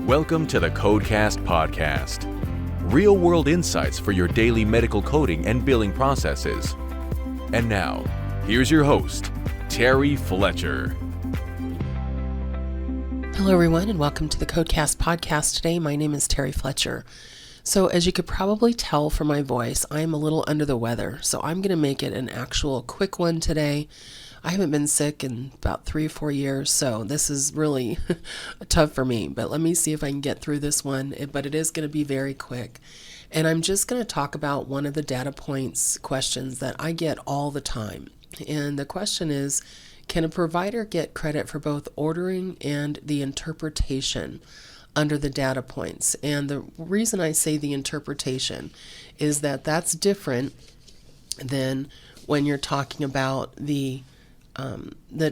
Welcome to the Codecast podcast. Real-world insights for your daily medical coding and billing processes. And now, here's your host, Terry Fletcher. Hello, everyone, and welcome to the Codecast podcast today. My name is Terry Fletcher. So as you could probably tell from my voice, I'm a little under the weather. So I'm going to make it an actual quick one today. I haven't been sick in about 3 or 4 years, so this is really tough for me. But let me see if I can get through this one. But it is going to be very quick. And I'm just going to talk about one of the data points questions that I get all the time. And the question is, can a provider get credit for both ordering and the interpretation under the data points? And the reason I say the interpretation is that that's different than when you're talking about the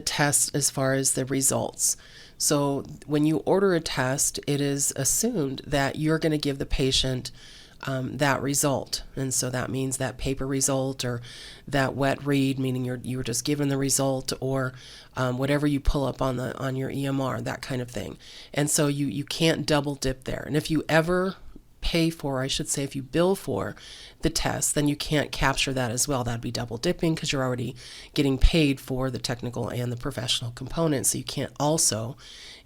test as far as the results. So when you order a test, it is assumed that you're going to give the patient that result. And so that means that paper result or that wet read, meaning you were just given the result, or whatever you pull up on your EMR, that kind of thing. And so you can't double dip there. And if you ever pay for, I should say, if you bill for the test, then you can't capture that as well. That'd be double dipping because you're already getting paid for the technical and the professional components. So you can't also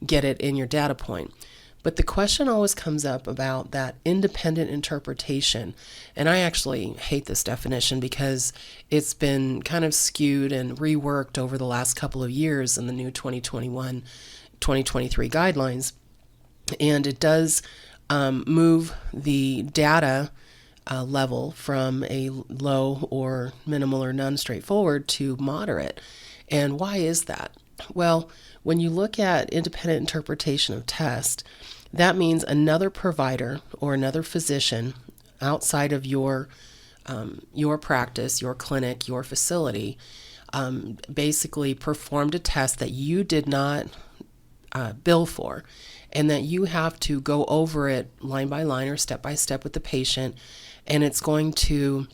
get it in your data point. But the question always comes up about that independent interpretation. And I actually hate this definition because it's been kind of skewed and reworked over the last couple of years in the new 2021-2023 guidelines. And it does move the data level from a low or minimal or none straightforward to moderate. And why is that? Well, when you look at independent interpretation of test, that means another provider or another physician outside of your practice, your clinic, your facility, basically performed a test that you did not bill for, and that you have to go over it line by line or step by step with the patient, and it's going to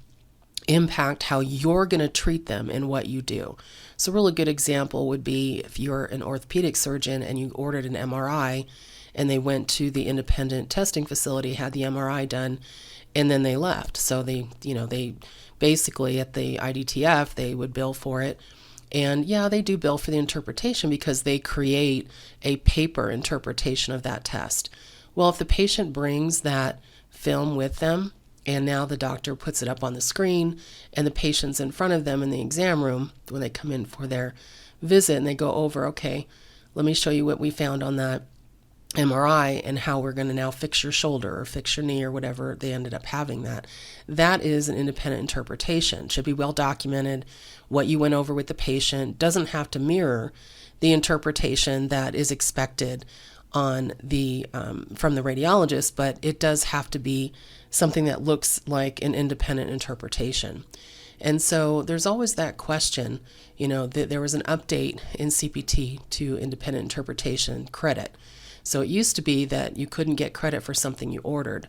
impact how you're going to treat them and what you do. So a really good example would be if you're an orthopedic surgeon and you ordered an MRI and they went to the independent testing facility, had the MRI done, and then they left. So they basically at the IDTF, they would bill for it. And yeah, they do bill for the interpretation because they create a paper interpretation of that test. Well, if the patient brings that film with them, and now the doctor puts it up on the screen, and the patient's in front of them in the exam room when they come in for their visit, and they go over, okay, let me show you what we found on that MRI and how we're going to now fix your shoulder or fix your knee or whatever they ended up having that. That is an independent interpretation. Should be well documented. What you went over with the patient doesn't have to mirror the interpretation that is expected on the from the radiologist, but it does have to be something that looks like an independent interpretation. And so there's always that question, there was an update in CPT to independent interpretation credit. So it used to be that you couldn't get credit for something you ordered.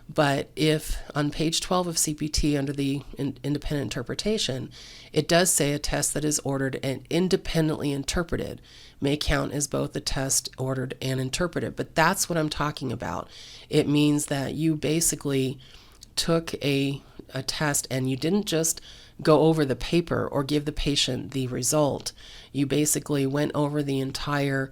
But if on page 12 of CPT under the independent interpretation, it does say a test that is ordered and independently interpreted may count as both a test ordered and interpreted. But that's what I'm talking about. It means that you basically took a test and you didn't just go over the paper or give the patient the result. You basically went over the entire,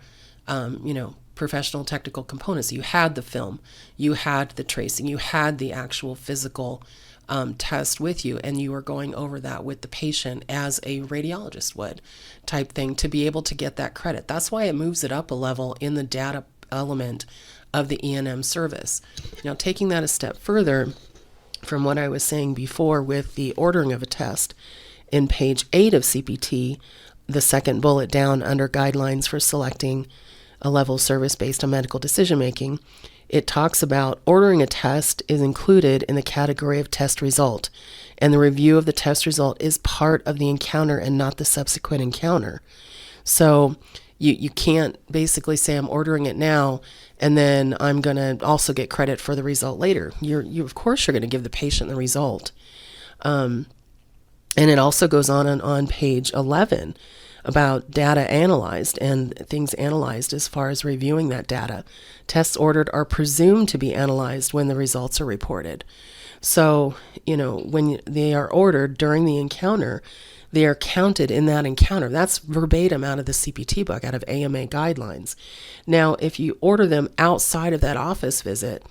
professional technical components. You had the film, you had the tracing, you had the actual physical test with you, and you were going over that with the patient as a radiologist would type thing to be able to get that credit. That's why it moves it up a level in the data element of the E&M service. Now, taking that a step further from what I was saying before with the ordering of a test, in page 8 of CPT, the second bullet down under guidelines for selecting a level of service based on medical decision making, it talks about ordering a test is included in the category of test result, and the review of the test result is part of the encounter and not the subsequent encounter. So you can't basically say I'm ordering it now and then I'm going to also get credit for the result later. You of course you're going to give the patient the result. And it also goes on page 11 about data analyzed and things analyzed as far as reviewing that data. Tests ordered are presumed to be analyzed when the results are reported. So, when they are ordered during the encounter, they are counted in that encounter. That's verbatim out of the CPT book, out of AMA guidelines. Now, if you order them outside of that office visit,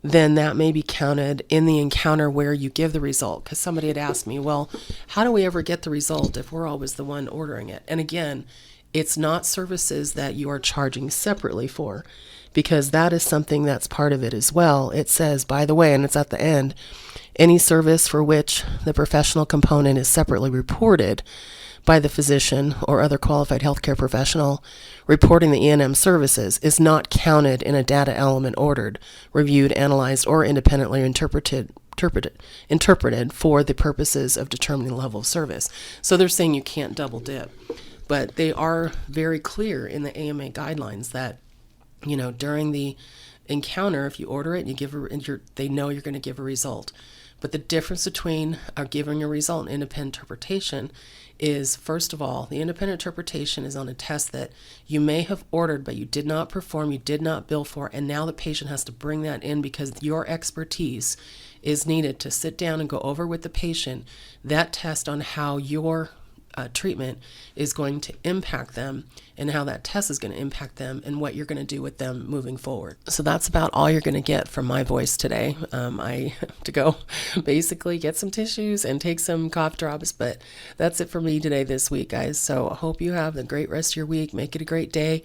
then that may be counted in the encounter where you give the result. Because somebody had asked me, well, how do we ever get the result if we're always the one ordering it? And again, it's not services that you are charging separately for, because that is something that's part of it as well. It says, by the way, and it's at the end, any service for which the professional component is separately reported by the physician or other qualified healthcare professional reporting the E&M services is not counted in a data element ordered, reviewed, analyzed, or independently interpreted for the purposes of determining the level of service. So they're saying you can't double dip. But they are very clear in the AMA guidelines that, during the encounter, if you order it, they know you're going to give a result. But the difference between giving a result and independent interpretation is, first of all, the independent interpretation is on a test that you may have ordered, but you did not perform, you did not bill for, and now the patient has to bring that in because your expertise is needed to sit down and go over with the patient that test on how your treatment is going to impact them and how that test is going to impact them and what you're going to do with them moving forward. So that's about all you're going to get from my voice today. I have to go basically get some tissues and take some cough drops, but that's it for me today this week, guys. So I hope you have a great rest of your week. Make it a great day.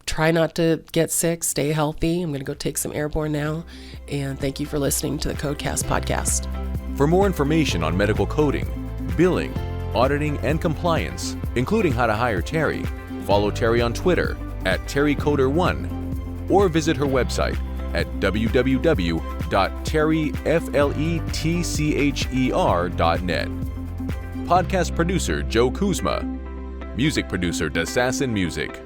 Try not to get sick. Stay healthy. I'm going to go take some airborne now. And thank you for listening to the Codecast podcast. For more information on medical coding, billing, auditing, and compliance, including how to hire Terry, follow Terry on Twitter at TerryCoder1 or visit her website at www.terryfletcher.net. Podcast producer Joe Kuzma. Music producer Dassassin Music.